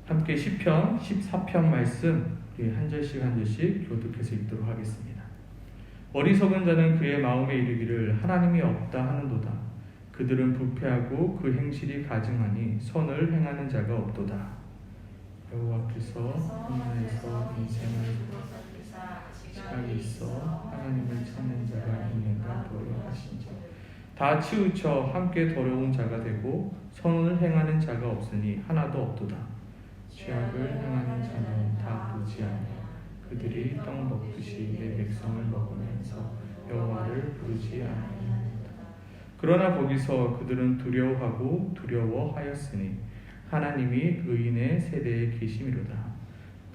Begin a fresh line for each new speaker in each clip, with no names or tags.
함께 시편 14편 말씀 한 절씩 한 절씩 교독해서 읽도록 하겠습니다. 어리석은 자는 그의 마음에 이르기를 하나님이 없다 하는도다. 그들은 부패하고 그 행실이 가증하니 선을 행하는 자가 없도다. 여호와께서 하늘에서 인생을 지각이 있어 하나님을 찾는 자가 있는가 보려 하시니 다 치우쳐 함께 더러운 자가 되고 선을 행하는 자가 없으니 하나도 없도다. 죄악을 행하는 자는 다 보지 않아 그들이 떡 먹듯이 내 백성을 먹으면서 여호와를 부르지 아니하는다. 그러나 거기서 그들은 두려워하고 두려워하였으니 하나님이 의인의 세대에 계심이로다.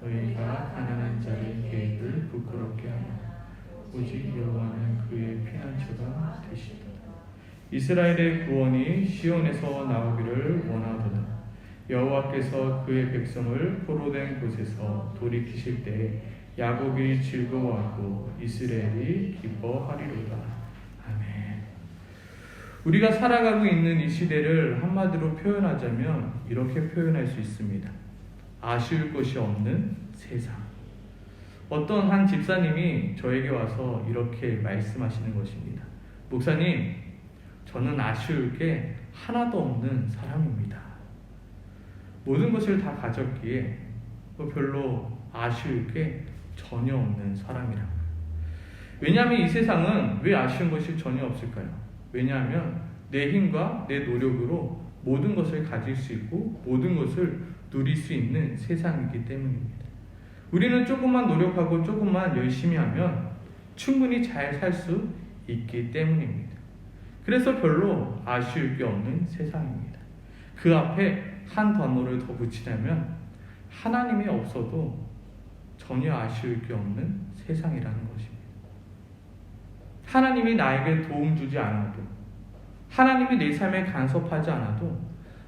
너희가 가난한 자의 계획을 부끄럽게 하나 오직 여호와는 그의 피난처가 되시도다. 이스라엘의 구원이 시온에서 나오기를 원하도다. 여호와께서 그의 백성을 포로된 곳에서 돌이키실 때 야곱이 즐거워하고 이스라엘이 기뻐하리로다. 아멘. 우리가 살아가고 있는 이 시대를 한마디로 표현하자면 이렇게 표현할 수 있습니다. 아쉬울 것이 없는 세상. 어떤 한 집사님이 저에게 와서 이렇게 말씀하시는 것입니다. 목사님, 저는 아쉬울 게 하나도 없는 사람입니다. 모든 것을 다 가졌기에 별로 아쉬울 게 전혀 없는 사람이라고요. 왜냐하면 이 세상은 왜 아쉬운 것이 전혀 없을까요? 왜냐하면 내 힘과 내 노력으로 모든 것을 가질 수 있고 모든 것을 누릴 수 있는 세상이기 때문입니다. 우리는 조금만 노력하고 조금만 열심히 하면 충분히 잘 살 수 있기 때문입니다. 그래서 별로 아쉬울 게 없는 세상입니다. 그 앞에 한 단어를 더 붙이려면 하나님이 없어도 전혀 아쉬울 게 없는 세상이라는 것입니다. 하나님이 나에게 도움 주지 않아도, 하나님이 내 삶에 간섭하지 않아도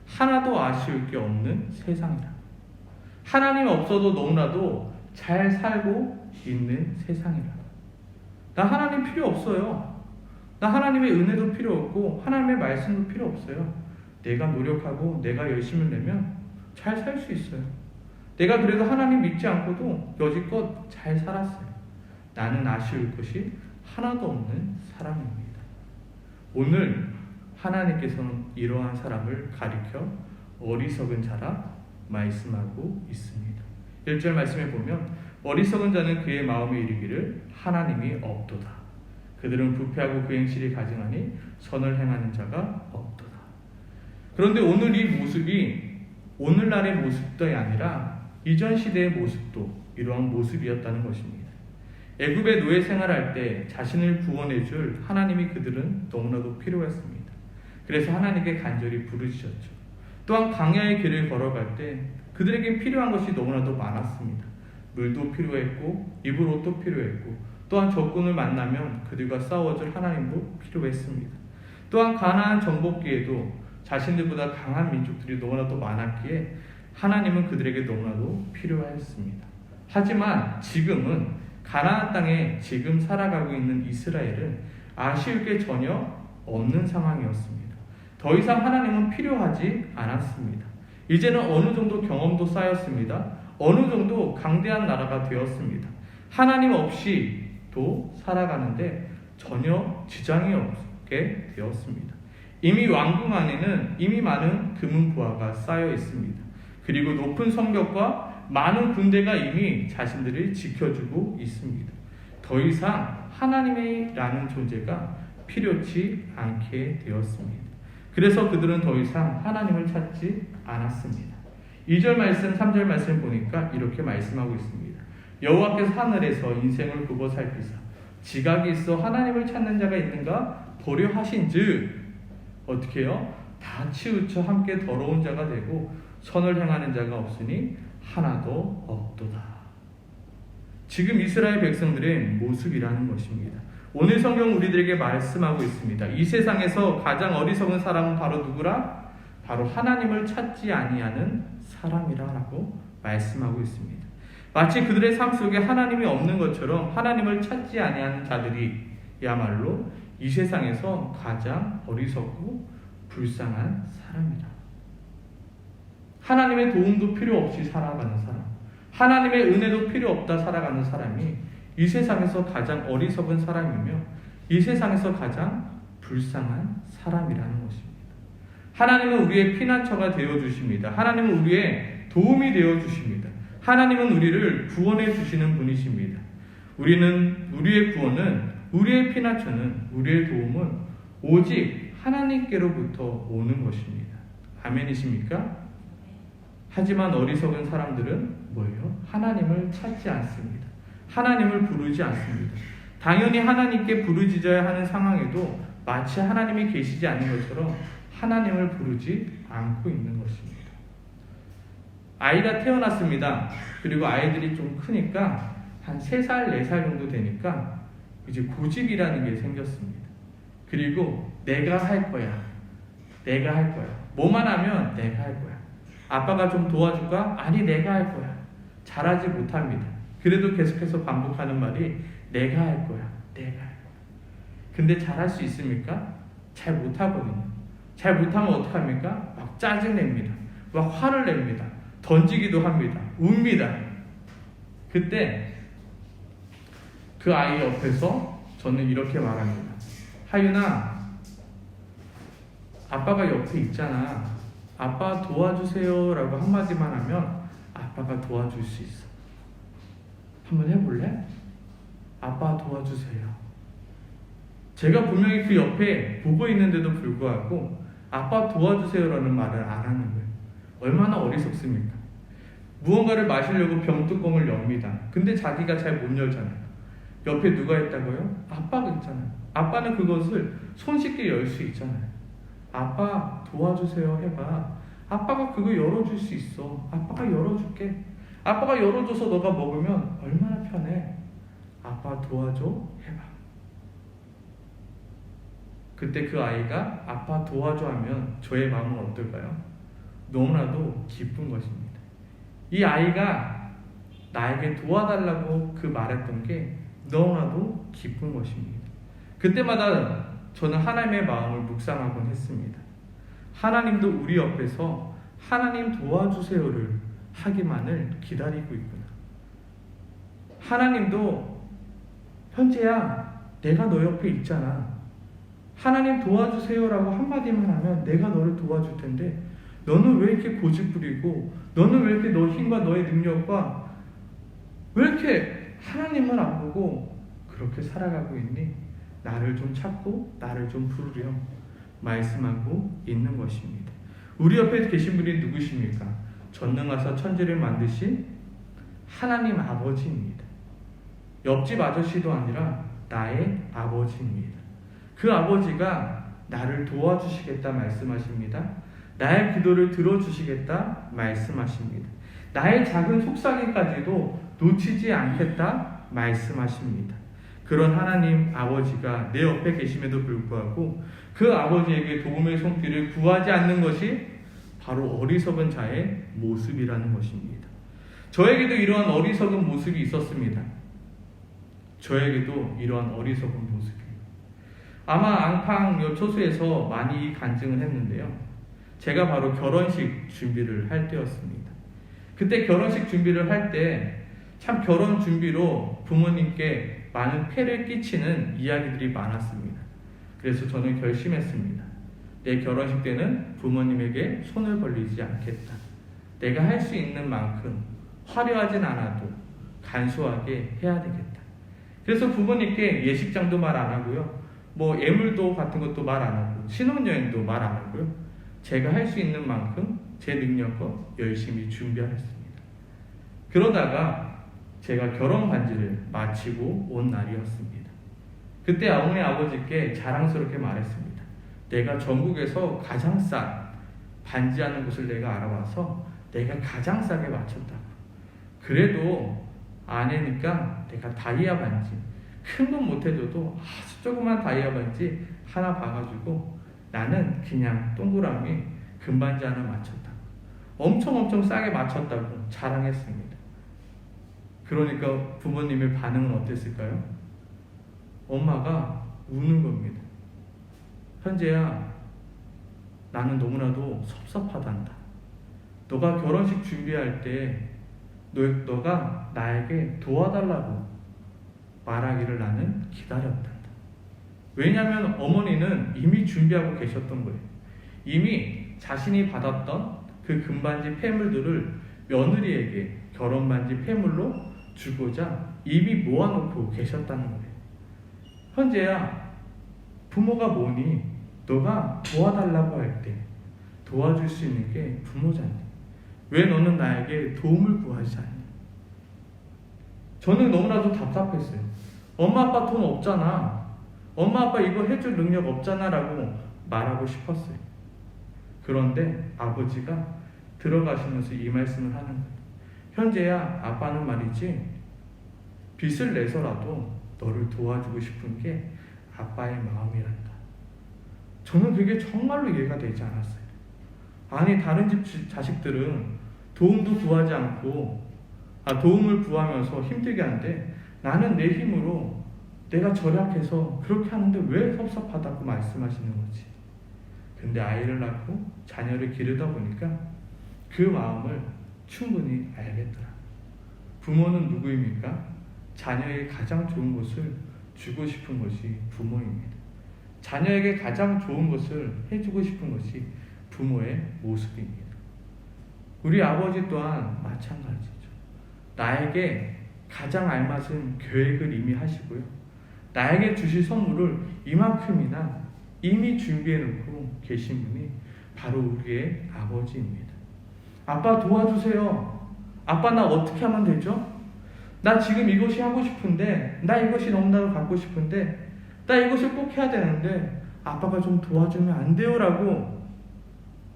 하나도 아쉬울 게 없는 세상이다. 하나님 없어도 너무나도 잘 살고 있는 세상이다. 나 하나님 필요 없어요. 나 하나님의 은혜도 필요 없고 하나님의 말씀도 필요 없어요. 내가 노력하고 내가 열심을 내면 잘 살 수 있어요. 내가 그래도 하나님 믿지 않고도 여지껏 잘 살았어요. 나는 아쉬울 것이 하나도 없는 사람입니다. 오늘 하나님께서는 이러한 사람을 가리켜 어리석은 자라 말씀하고 있습니다. 1절 말씀에 보면 어리석은 자는 그의 마음에 이르기를 하나님이 없도다. 그들은 부패하고 그 행실이 가증하니 선을 행하는 자가 없도다. 그런데 오늘 이 모습이 오늘날의 모습도 아니라 이전 시대의 모습도 이러한 모습이었다는 것입니다. 애굽의 노예 생활할 때 자신을 구원해 줄 하나님이 그들은 너무나도 필요했습니다. 그래서 하나님께 간절히 부르짖었죠. 또한 광야의 길을 걸어갈 때 그들에게 필요한 것이 너무나도 많았습니다. 물도 필요했고 입을 옷도 필요했고 또한 적군을 만나면 그들과 싸워줄 하나님도 필요했습니다. 또한 가나안 정복기에도 자신들보다 강한 민족들이 너무나도 많았기에 하나님은 그들에게 너무나도 필요하였습니다. 하지만 지금은 가나안 땅에 지금 살아가고 있는 이스라엘은 아쉬울 게 전혀 없는 상황이었습니다. 더 이상 하나님은 필요하지 않았습니다. 이제는 어느 정도 경험도 쌓였습니다. 어느 정도 강대한 나라가 되었습니다. 하나님 없이도 살아가는데 전혀 지장이 없게 되었습니다. 이미 왕궁 안에는 이미 많은 금은 부하가 쌓여 있습니다. 그리고 높은 성벽과 많은 군대가 이미 자신들을 지켜주고 있습니다. 더 이상 하나님이라는 존재가 필요치 않게 되었습니다. 그래서 그들은 더 이상 하나님을 찾지 않았습니다. 2절 말씀, 3절 말씀 보니까 이렇게 말씀하고 있습니다. 여호와께서 하늘에서 인생을 굽어 살피사 지각이 있어 하나님을 찾는 자가 있는가 보려 하신즉 어떻게 해요? 다 치우쳐 함께 더러운 자가 되고 선을 행하는 자가 없으니 하나도 없도다. 지금 이스라엘 백성들의 모습이라는 것입니다. 오늘 성경 우리들에게 말씀하고 있습니다. 이 세상에서 가장 어리석은 사람은 바로 누구라? 바로 하나님을 찾지 아니하는 사람이라고 말씀하고 있습니다. 마치 그들의 삶 속에 하나님이 없는 것처럼 하나님을 찾지 아니하는 자들이야말로 이 세상에서 가장 어리석고 불쌍한 사람이다. 하나님의 도움도 필요 없이 살아가는 사람, 하나님의 은혜도 필요 없다 살아가는 사람이 이 세상에서 가장 어리석은 사람이며 이 세상에서 가장 불쌍한 사람이라는 것입니다. 하나님은 우리의 피난처가 되어주십니다. 하나님은 우리의 도움이 되어주십니다. 하나님은 우리를 구원해 주시는 분이십니다. 우리의 구원은, 우리의 피난처는, 우리의 도움은 오직 하나님께로부터 오는 것입니다. 아멘이십니까? 하지만 어리석은 사람들은 뭐예요? 하나님을 찾지 않습니다. 하나님을 부르지 않습니다. 당연히 하나님께 부르짖어야 하는 상황에도 마치 하나님이 계시지 않은 것처럼 하나님을 부르지 않고 있는 것입니다. 아이가 태어났습니다. 그리고 아이들이 좀 크니까 한 3살, 4살 정도 되니까 이제 고집이라는 게 생겼습니다. 그리고 내가 할 거야. 내가 할 거야. 뭐만 하면 내가 할 거야. 아빠가 좀 도와줄까? 아니, 내가 할 거야. 잘하지 못합니다. 그래도 계속해서 반복하는 말이 내가 할 거야. 내가 할 거야. 근데 잘할 수 있습니까? 잘 못하거든요. 잘 못하면 어떡합니까? 막 짜증냅니다. 막 화를 냅니다. 던지기도 합니다. 웁니다. 그때 그 아이 옆에서 저는 이렇게 말합니다. 하윤아, 아빠가 옆에 있잖아. 아빠 도와주세요 라고 한마디만 하면 아빠가 도와줄 수 있어. 한번 해볼래? 아빠 도와주세요. 제가 분명히 그 옆에 보고 있는데도 불구하고 아빠 도와주세요 라는 말을 안 하는 거예요. 얼마나 어리석습니까? 무언가를 마시려고 병뚜껑을 엽니다. 근데 자기가 잘 못 열잖아요. 옆에 누가 있다고요? 아빠가 있잖아요. 아빠는 그것을 손쉽게 열 수 있잖아요. 아빠 도와주세요 해봐. 아빠가 그거 열어줄 수 있어. 아빠가 열어줄게. 아빠가 열어줘서 너가 먹으면 얼마나 편해. 아빠 도와줘 해봐. 그때 그 아이가 아빠 도와줘 하면 저의 마음은 어떨까요? 너무나도 기쁜 것입니다. 이 아이가 나에게 도와달라고 그 말했던 게 너무나도 기쁜 것입니다. 그때마다 저는 하나님의 마음을 묵상하곤 했습니다. 하나님도 우리 옆에서 하나님 도와주세요를 하기만을 기다리고 있구나. 하나님도 현재야 내가 너 옆에 있잖아. 하나님 도와주세요라고 한마디만 하면 내가 너를 도와줄 텐데 너는 왜 이렇게 고집부리고 너는 왜 이렇게 너 힘과 너의 능력과 왜 이렇게 하나님을 안 보고 그렇게 살아가고 있니? 나를 좀 찾고 나를 좀 부르렴 말씀하고 있는 것입니다. 우리 옆에 계신 분이 누구십니까? 전능하사 천지를 만드신 하나님 아버지입니다. 옆집 아저씨도 아니라 나의 아버지입니다. 그 아버지가 나를 도와주시겠다 말씀하십니다. 나의 기도를 들어주시겠다 말씀하십니다. 나의 작은 속삭임까지도 놓치지 않겠다 말씀하십니다. 그런 하나님 아버지가 내 옆에 계심에도 불구하고 그 아버지에게 도움의 손길을 구하지 않는 것이 바로 어리석은 자의 모습이라는 것입니다. 저에게도 이러한 어리석은 모습이 있었습니다. 저에게도 이러한 어리석은 모습이 아마 앙팡 초소에서 많이 간증을 했는데요. 제가 바로 결혼식 준비를 할 때였습니다. 그때 결혼식 준비를 할 때 참 결혼 준비로 부모님께 많은 폐를 끼치는 이야기들이 많았습니다. 그래서 저는 결심했습니다. 내 결혼식 때는 부모님에게 손을 벌리지 않겠다. 내가 할 수 있는 만큼 화려하진 않아도 간소하게 해야 되겠다. 그래서 부모님께 예식장도 말 안 하고요. 뭐 예물도 같은 것도 말 안 하고 신혼여행도 말 안 하고요. 제가 할 수 있는 만큼 제 능력껏 열심히 준비하였습니다. 그러다가 제가 결혼 반지를 마치고 온 날이었습니다. 그때 어머니 아버지께 자랑스럽게 말했습니다. 내가 전국에서 가장 싼 반지하는 곳을 내가 알아봐서 내가 가장 싸게 맞췄다고. 그래도 아내니까 내가 다이아 반지 큰 건 못해줘도 아주 조그만 다이아 반지 하나 봐가지고 나는 그냥 동그라미 금반지 하나 맞췄다고. 엄청 싸게 맞췄다고 자랑했습니다. 그러니까 부모님의 반응은 어땠을까요? 엄마가 우는 겁니다. 현재야 나는 너무나도 섭섭하단다. 너가 결혼식 준비할 때 너가 나에게 도와달라고 말하기를 나는 기다렸다. 왜냐하면 어머니는 이미 준비하고 계셨던 거예요. 이미 자신이 받았던 그 금반지 폐물들을 며느리에게 결혼반지 폐물로 주고자 이미 모아놓고 계셨다는 거예요. 현재야 부모가 뭐니? 너가 도와달라고 할 때 도와줄 수 있는 게 부모잖니. 왜 너는 나에게 도움을 구하지 않니? 저는 너무나도 답답했어요. 엄마 아빠 돈 없잖아. 엄마 아빠 이거 해줄 능력 없잖아 라고 말하고 싶었어요. 그런데 아버지가 들어가시면서 이 말씀을 하는 거예요. 현재야 아빠는 말이지 빚을 내서라도 너를 도와주고 싶은 게 아빠의 마음이란다. 저는 그게 정말로 이해가 되지 않았어요. 아니 다른 집 자식들은 도움도 구하지 않고 도움을 구하면서 힘들게 하는데 나는 내 힘으로 내가 절약해서 그렇게 하는데 왜 섭섭하다고 말씀하시는 거지. 근데 아이를 낳고 자녀를 기르다 보니까 그 마음을 충분히 알겠더라. 부모는 누구입니까? 자녀에게 가장 좋은 것을 주고 싶은 것이 부모입니다. 자녀에게 가장 좋은 것을 해주고 싶은 것이 부모의 모습입니다. 우리 아버지 또한 마찬가지죠. 나에게 가장 알맞은 계획을 이미 하시고요. 나에게 주실 선물을 이만큼이나 이미 준비해 놓고 계신 분이 바로 우리의 아버지입니다. 아빠 도와주세요. 아빠 나 어떻게 하면 되죠? 나 지금 이것이 하고 싶은데, 나 이것이 너무나도 갖고 싶은데, 나 이것을 꼭 해야 되는데 아빠가 좀 도와주면 안 돼요? 라고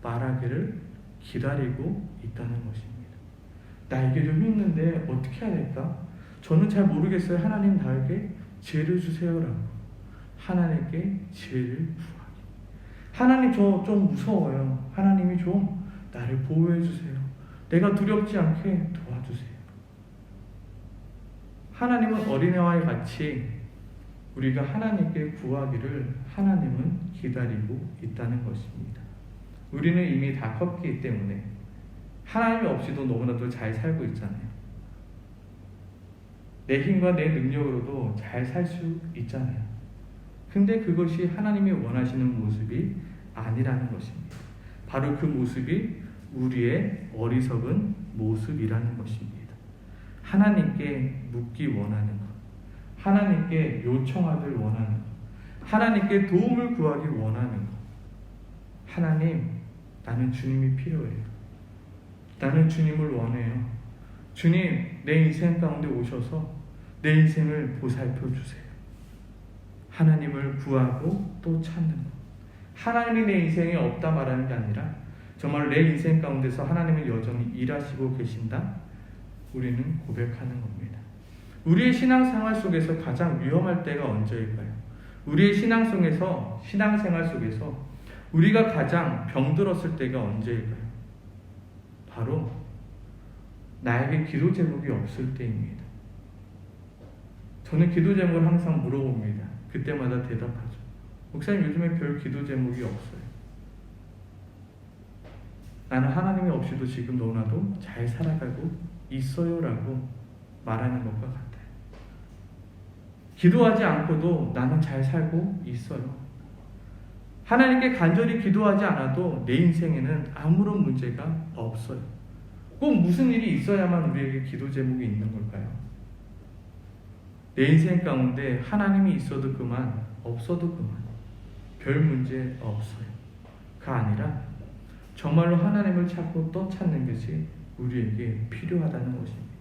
말하기를 기다리고 있다는 것입니다. 나 이게 좀 힘든데 어떻게 해야 될까? 저는 잘 모르겠어요. 하나님 나에게 지혜를 주세요. 라고 하나님께 지혜를 구하기. 하나님 저 좀 무서워요. 하나님이 좀 나를 보호해 주세요. 내가 두렵지 않게 도와주세요. 하나님은 어린애와 같이 우리가 하나님께 구하기를 하나님은 기다리고 있다는 것입니다. 우리는 이미 다 컸기 때문에 하나님이 없이도 너무나도 잘 살고 있잖아요. 내 힘과 내 능력으로도 잘 살 수 있잖아요. 근데 그것이 하나님이 원하시는 모습이 아니라는 것입니다. 바로 그 모습이 우리의 어리석은 모습이라는 것입니다. 하나님께 묻기 원하는 것, 하나님께 요청하길 원하는 것, 하나님께 도움을 구하기 원하는 것. 하나님, 나는 주님이 필요해요. 나는 주님을 원해요. 주님, 내 인생 가운데 오셔서 내 인생을 보살펴 주세요. 하나님을 구하고 또 찾는 것. 하나님이 내 인생에 없다 말하는 게 아니라 정말 내 인생 가운데서 하나님은 여전히 일하시고 계신다. 우리는 고백하는 겁니다. 우리의 신앙생활 속에서 가장 위험할 때가 언제일까요? 우리의 신앙생활 속에서 우리가 가장 병들었을 때가 언제일까요? 바로 나에게 기도 제목이 없을 때입니다. 저는 기도 제목을 항상 물어봅니다. 그때마다 대답하죠. 목사님 요즘에 별 기도 제목이 없어요. 나는 하나님이 없이도 지금 너무나도 잘 살아가고 있어요 라고 말하는 것과 같아요. 기도하지 않고도 나는 잘 살고 있어요. 하나님께 간절히 기도하지 않아도 내 인생에는 아무런 문제가 없어요. 꼭 무슨 일이 있어야만 우리에게 기도 제목이 있는 걸까요? 내 인생 가운데 하나님이 있어도 그만, 없어도 그만, 별 문제 없어요. 그 아니라 정말로 하나님을 찾고 또 찾는 것이 우리에게 필요하다는 것입니다.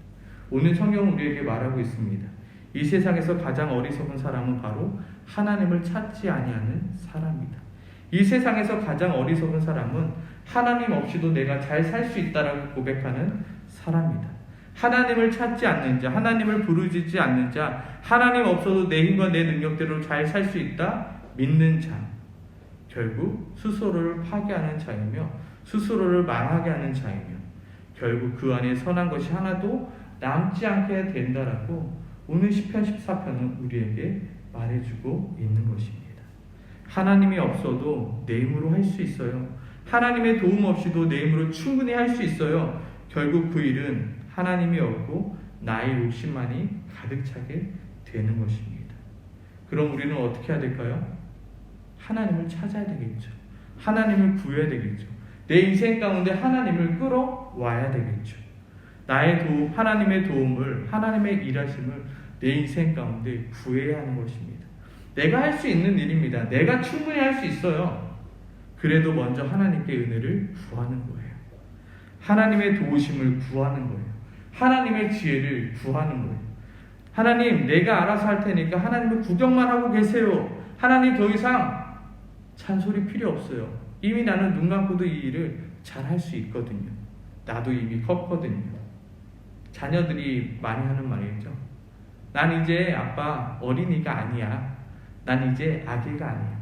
오늘 성경은 우리에게 말하고 있습니다. 이 세상에서 가장 어리석은 사람은 바로 하나님을 찾지 아니하는 사람이다. 이 세상에서 가장 어리석은 사람은 하나님 없이도 내가 잘 살 수 있다라고 고백하는 사람이다. 하나님을 찾지 않는 자, 하나님을 부르짖지 않는 자, 하나님 없어도 내 힘과 내 능력대로 잘 살 수 있다 믿는 자, 결국 스스로를 파괴하는 자이며 스스로를 망하게 하는 자이며 결국 그 안에 선한 것이 하나도 남지 않게 된다라고 오늘 시편 14편은 우리에게 말해주고 있는 것입니다. 하나님이 없어도 내 힘으로 할 수 있어요. 하나님의 도움 없이도 내 힘으로 충분히 할 수 있어요. 결국 그 일은 하나님이 없고 나의 욕심만이 가득 차게 되는 것입니다. 그럼 우리는 어떻게 해야 될까요? 하나님을 찾아야 되겠죠. 하나님을 구해야 되겠죠. 내 인생 가운데 하나님을 끌어와야 되겠죠. 나의 도움, 하나님의 도움을, 하나님의 일하심을 내 인생 가운데 구해야 하는 것입니다. 내가 할 수 있는 일입니다. 내가 충분히 할 수 있어요. 그래도 먼저 하나님께 은혜를 구하는 거예요. 하나님의 도우심을 구하는 거예요. 하나님의 지혜를 구하는 거예요. 하나님, 내가 알아서 할 테니까 하나님을 구경만 하고 계세요. 하나님, 더 이상 잔소리 필요 없어요. 이미 나는 눈 감고도 이 일을 잘 할 수 있거든요. 나도 이미 컸거든요. 자녀들이 많이 하는 말이죠. 난 이제 아빠 어린이가 아니야. 난 이제 아기가 아니야.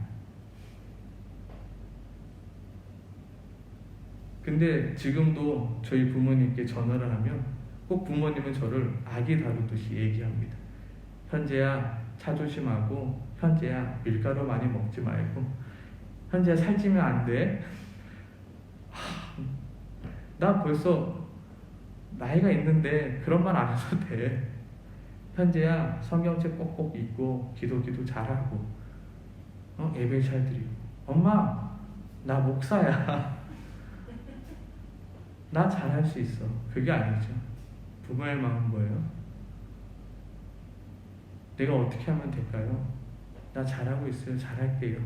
근데 지금도 저희 부모님께 전화를 하면 꼭 부모님은 저를 아기 다루듯이 얘기합니다. 현재야, 차 조심하고, 현재야, 밀가루 많이 먹지 말고, 현재야, 살찌면 안 돼. 나 벌써 나이가 있는데 그런 말 안 해도 돼. 현재야, 성경책 꼭꼭 읽고 기도 잘하고, 예배 잘 드리고. 엄마, 나 목사야. 나 잘할 수 있어. 그게 아니죠. 부모의 마음은 뭐예요? 내가 어떻게 하면 될까요? 나 잘하고 있어요. 잘할게요.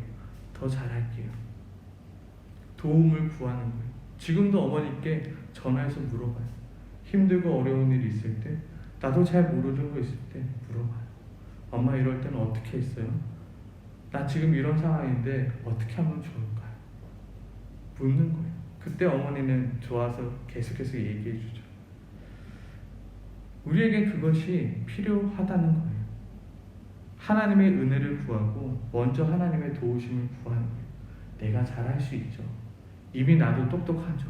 더 잘할게요. 도움을 구하는 거예요. 지금도 어머니께 전화해서 물어봐요. 힘들고 어려운 일이 있을 때, 나도 잘 모르는 거 있을 때 물어봐요. 엄마, 이럴 때는 어떻게 했어요? 나 지금 이런 상황인데 어떻게 하면 좋을까요? 묻는 거예요. 그때 어머니는 좋아서 계속해서 얘기해 주죠. 우리에게 그것이 필요하다는 거예요. 하나님의 은혜를 구하고 먼저 하나님의 도우심을 구하는 거예요. 내가 잘할 수 있죠. 이미 나도 똑똑하죠.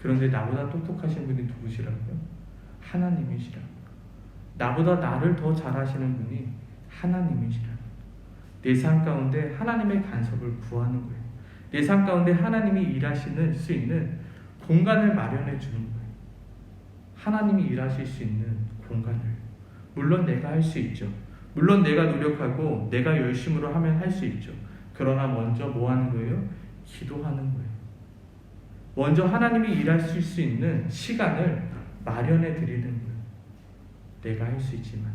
그런데 나보다 똑똑하신 분이 누구시라고요? 하나님이시라고요. 나보다 나를 더 잘하시는 분이 하나님이시라고요. 내 삶 가운데 하나님의 간섭을 구하는 거예요. 내 삶 가운데 하나님이 일하시는 수 있는 공간을 마련해 주는 거예요. 하나님이 일하실 수 있는 공간을. 물론 내가 할 수 있죠. 물론 내가 노력하고 내가 열심으로 하면 할 수 있죠. 그러나 먼저 뭐 하는 거예요? 기도하는 거예요. 먼저 하나님이 일하실 수 있는 시간을 마련해 드리는 거예요. 내가 할 수 있지만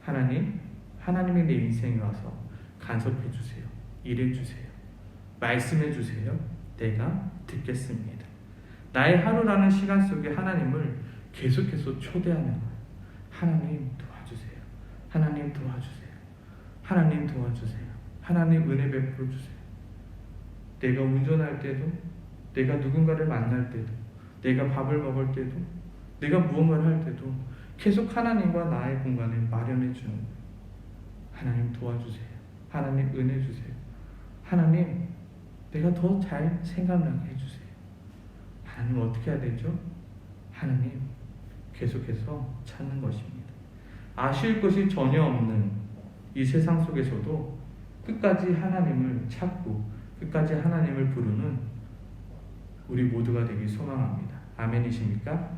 하나님이 내 인생에 와서 간섭해 주세요. 일해 주세요. 말씀해 주세요. 내가 듣겠습니다. 나의 하루라는 시간 속에 하나님을 계속해서 초대하는 거예요. 하나님 도와주세요. 하나님 도와주세요. 하나님 도와주세요. 하나님 은혜 베풀어 주세요. 내가 운전할 때도, 내가 누군가를 만날 때도, 내가 밥을 먹을 때도, 내가 무언가를 할 때도 계속 하나님과 나의 공간을 마련해 주는 거예요. 하나님 도와주세요. 하나님 은혜 주세요. 하나님, 내가 더 잘 생각나게 해주세요. 하나님 어떻게 해야 되죠? 하나님 계속해서 찾는 것입니다. 아쉬울 것이 전혀 없는 이 세상 속에서도 끝까지 하나님을 찾고 끝까지 하나님을 부르는 우리 모두가 되길 소망합니다. 아멘이십니까?